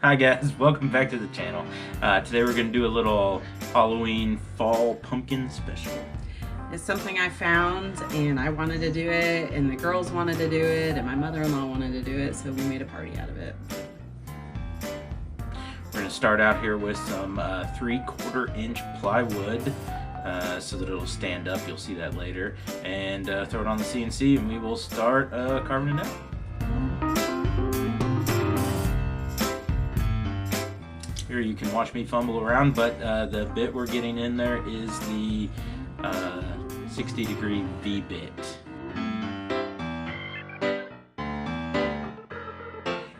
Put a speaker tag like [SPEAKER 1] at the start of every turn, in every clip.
[SPEAKER 1] Hi guys, welcome back to the channel. Today we're going to do a little Halloween fall pumpkin special.
[SPEAKER 2] It's something I found and I wanted to do it and the girls wanted to do it and my mother-in-law wanted to do it, so we made a party out of it.
[SPEAKER 1] We're going to start out here with some 3/4 inch plywood so that it'll stand up. You'll see that later. And throw it on the CNC and we will start carving it out. Here you can watch me fumble around, but the bit we're getting in there is the 60-degree V bit.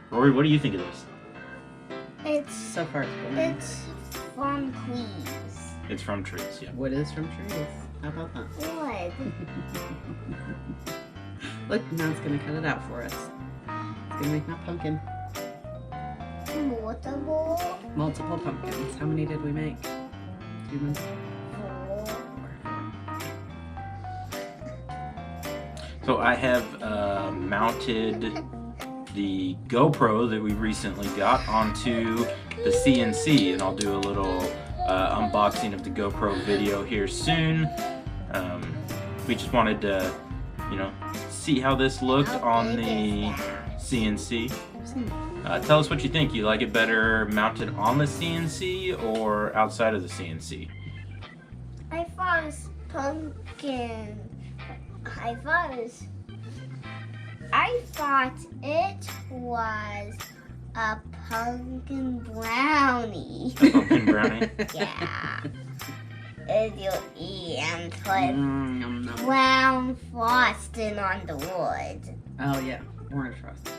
[SPEAKER 1] Rory, what do you think of this?
[SPEAKER 2] So far
[SPEAKER 3] It's from trees.
[SPEAKER 1] It's from trees, yeah.
[SPEAKER 2] Wood is from trees. How about that?
[SPEAKER 3] Wood.
[SPEAKER 2] Look, Mom's gonna cut it out for us. It's gonna make my pumpkin. Multiple pumpkins. How many did we make? 2 months?
[SPEAKER 3] 4.
[SPEAKER 1] So I have mounted the GoPro that we recently got onto the CNC, and I'll do a little unboxing of the GoPro video here soon. We just wanted to, see how this looked on the CNC. Tell us what you think. You like it better mounted on the CNC or outside of the CNC?
[SPEAKER 3] I thought it was pumpkin. I thought it was a pumpkin brownie.
[SPEAKER 1] A pumpkin brownie?
[SPEAKER 3] Yeah. If you eat and put
[SPEAKER 2] Nom, nom.
[SPEAKER 3] brown frosting on the wood.
[SPEAKER 2] Oh yeah, orange frost.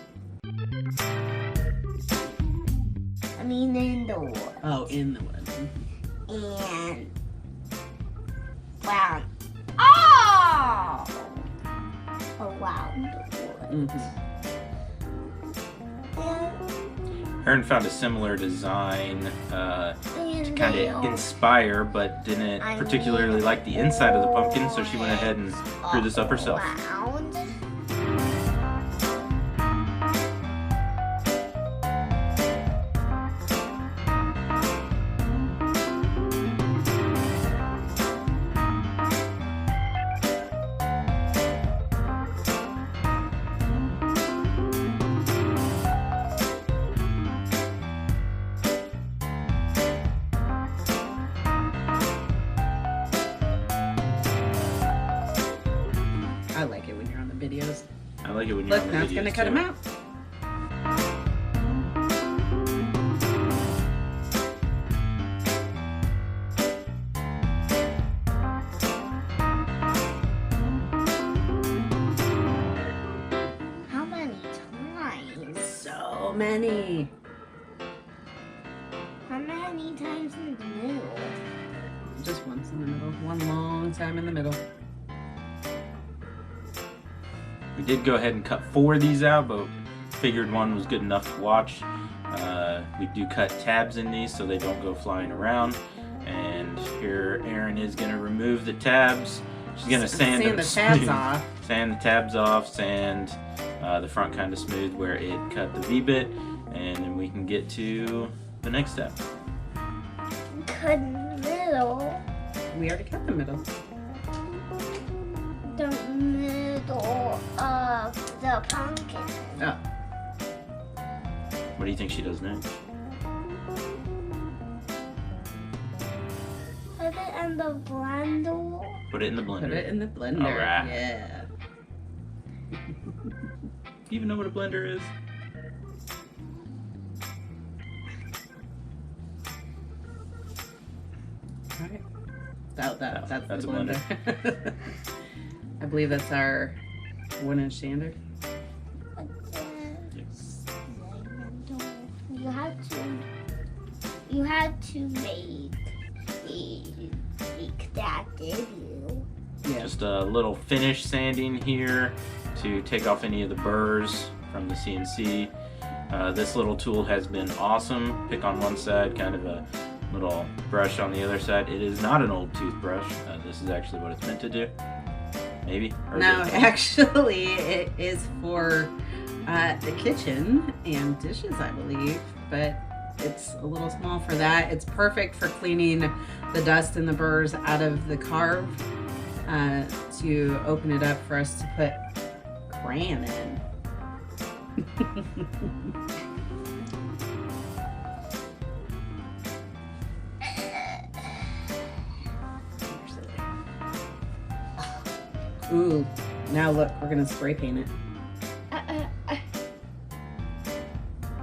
[SPEAKER 3] I mean in the wood.
[SPEAKER 2] Oh, in the wood.
[SPEAKER 3] And brown. Oh! Around the wood.
[SPEAKER 2] Mm-hmm.
[SPEAKER 1] Erin found a similar design to
[SPEAKER 3] And
[SPEAKER 1] kind
[SPEAKER 3] they
[SPEAKER 1] of
[SPEAKER 3] are
[SPEAKER 1] inspire, but didn't particularly like the inside of the pumpkin, so she went ahead and drew this up herself.
[SPEAKER 3] Round.
[SPEAKER 2] I like it when you're on the videos.
[SPEAKER 1] I like it when you're
[SPEAKER 2] Look,
[SPEAKER 1] on the
[SPEAKER 2] now it's
[SPEAKER 1] videos,
[SPEAKER 2] gonna cut
[SPEAKER 1] too.
[SPEAKER 2] them out.
[SPEAKER 3] How many times?
[SPEAKER 2] So many.
[SPEAKER 3] How many times in the middle?
[SPEAKER 2] Just once in the middle. One long time in the middle.
[SPEAKER 1] We did go ahead and cut 4 of these out, but figured one was good enough to watch. We do cut tabs in these so they don't go flying around. And here Erin is going to remove the tabs. She's going to sand them
[SPEAKER 2] the tabs
[SPEAKER 1] smooth.
[SPEAKER 2] off.
[SPEAKER 1] Sand the tabs off, sand the front kind of smooth where it cut the V-bit, and then we can get to the next step.
[SPEAKER 3] Cut middle.
[SPEAKER 2] We already cut the middle.
[SPEAKER 3] The middle of the pumpkin.
[SPEAKER 2] Oh,
[SPEAKER 1] What do you think she does next?
[SPEAKER 3] Put it in the blender.
[SPEAKER 1] Put it in the blender.
[SPEAKER 2] put it in the blender.
[SPEAKER 1] All right.
[SPEAKER 2] Yeah.
[SPEAKER 1] Do you even know what a blender is?
[SPEAKER 2] All right. That's
[SPEAKER 1] That's
[SPEAKER 2] the
[SPEAKER 1] a
[SPEAKER 2] blender. I believe that's our 1-inch sander.
[SPEAKER 3] You had to make that, did you?
[SPEAKER 2] Yeah.
[SPEAKER 1] Just a little finish sanding here to take off any of the burrs from the CNC. This little tool has been awesome. Pick on one side, kind of a little brush on the other side. It is not an old toothbrush. This is actually what it's meant to do. Maybe? Or
[SPEAKER 2] No,
[SPEAKER 1] is it-
[SPEAKER 2] actually, it is for the kitchen and dishes, I believe. But it's a little small for that. It's perfect for cleaning the dust and the burrs out of the carve to open it up for us to put crayon in. Ooh, now look, we're gonna spray paint it.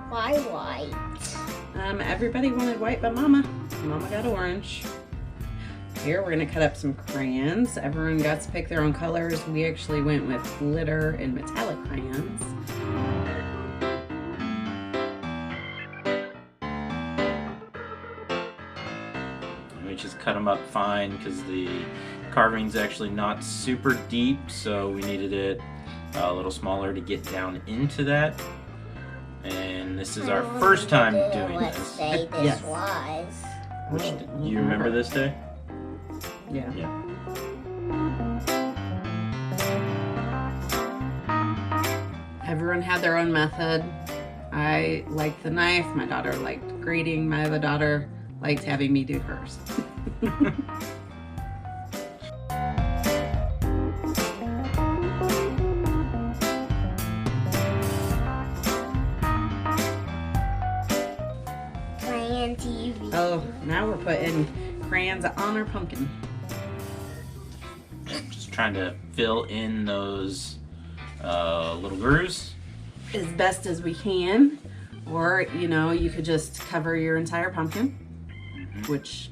[SPEAKER 3] Why white?
[SPEAKER 2] Everybody wanted white, but Mama got orange. Here, we're gonna cut up some crayons. Everyone got to pick their own colors. We actually went with glitter and metallic crayons.
[SPEAKER 1] We just cut them up fine because the carving's actually not super deep, so we needed it a little smaller to get down into that. And this is our first time doing
[SPEAKER 3] What
[SPEAKER 1] this.
[SPEAKER 3] day this
[SPEAKER 2] Yes.
[SPEAKER 3] was?
[SPEAKER 1] You remember this day?
[SPEAKER 2] Yeah.
[SPEAKER 1] Yeah.
[SPEAKER 2] Everyone had their own method. I liked the knife. My daughter liked grading. My other daughter liked having me do hers.
[SPEAKER 3] Crayon TV.
[SPEAKER 2] Oh, now we're putting crayons on our pumpkin.
[SPEAKER 1] Just trying to fill in those little grooves.
[SPEAKER 2] As best as we can. Or, you know, you could just cover your entire pumpkin, which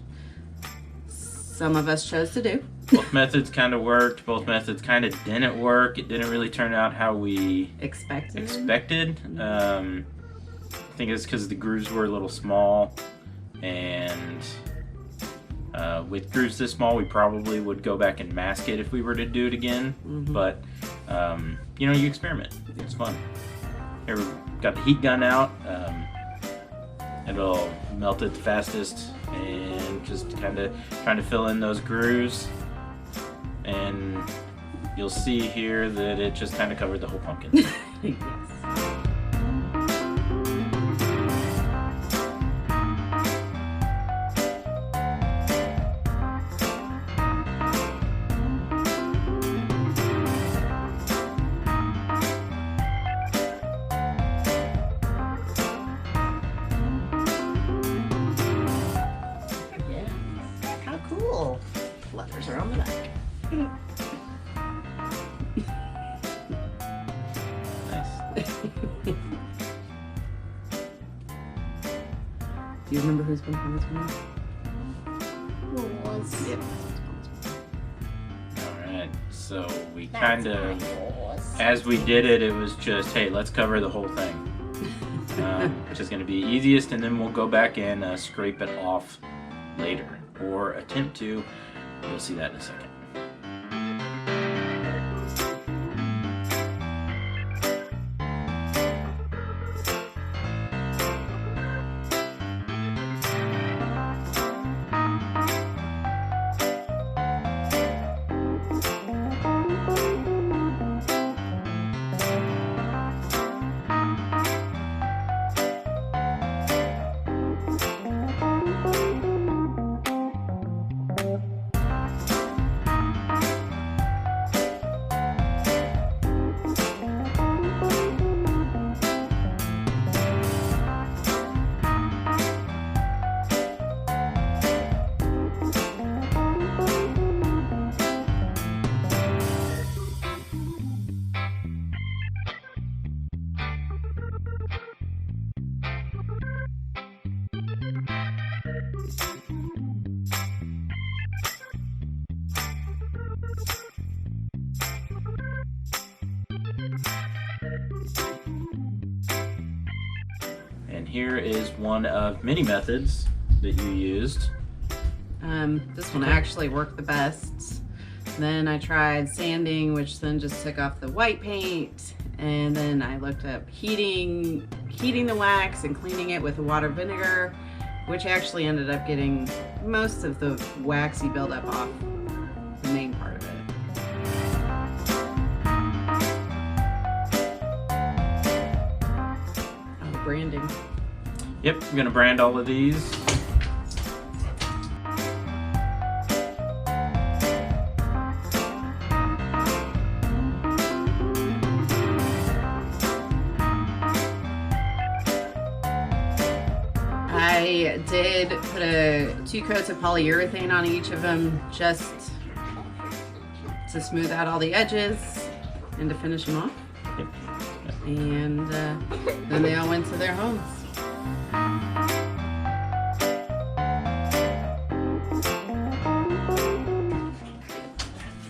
[SPEAKER 2] some of us chose to do.
[SPEAKER 1] Both methods kind of worked. Both methods kind of didn't work. It didn't really turn out how we expected. I think it's because the grooves were a little small, and with grooves this small, we probably would go back and mask it if we were to do it again. But you know, you experiment. It's fun. Here we've got the heat gun out. It'll melt it the fastest, and just kind of trying to fill in those grooves. And you'll see here that it just kind of covered the whole pumpkin.
[SPEAKER 2] Yes. How cool. Letters are on the back.
[SPEAKER 1] Nice.
[SPEAKER 2] Do you remember whose pumpkin this one was?
[SPEAKER 3] Who was?
[SPEAKER 2] Yep.
[SPEAKER 1] Alright, so we
[SPEAKER 3] That's
[SPEAKER 1] kind
[SPEAKER 3] my
[SPEAKER 1] of,
[SPEAKER 3] yours.
[SPEAKER 1] as we did it, it was just, hey, let's cover the whole thing. Which is going to be easiest, and then we'll go back and scrape it off later, or attempt to. You'll see that in a second. And here is one of many methods that you used.
[SPEAKER 2] This one actually worked the best. Then I tried sanding, which then just took off the white paint. And then I looked up heating the wax and cleaning it with water vinegar, which actually ended up getting most of the waxy buildup off the main part of it. Oh, branding.
[SPEAKER 1] Yep, I'm gonna brand all of these.
[SPEAKER 2] I did put 2 coats of polyurethane on each of them just to smooth out all the edges and to finish them off.
[SPEAKER 1] Yep.
[SPEAKER 2] And then they all went to their homes.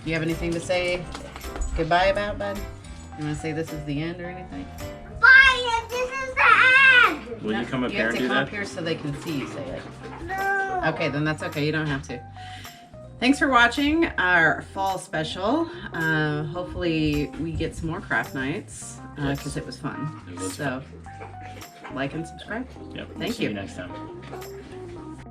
[SPEAKER 2] Do you have anything to say goodbye about, bud? You want to say this is the end or anything?
[SPEAKER 3] Bye, this is the end.
[SPEAKER 1] Will you come up
[SPEAKER 2] You
[SPEAKER 1] here
[SPEAKER 2] have
[SPEAKER 1] and
[SPEAKER 2] to
[SPEAKER 1] do
[SPEAKER 2] come up
[SPEAKER 1] that?
[SPEAKER 2] here so they can see you say it.
[SPEAKER 3] No.
[SPEAKER 2] Okay, then that's okay. You don't have to. Thanks for watching our fall special. Hopefully we get some more craft nights because it was fun.
[SPEAKER 1] It was
[SPEAKER 2] so like and subscribe.
[SPEAKER 1] Yep.
[SPEAKER 2] Thank
[SPEAKER 1] See
[SPEAKER 2] you.
[SPEAKER 1] you next time.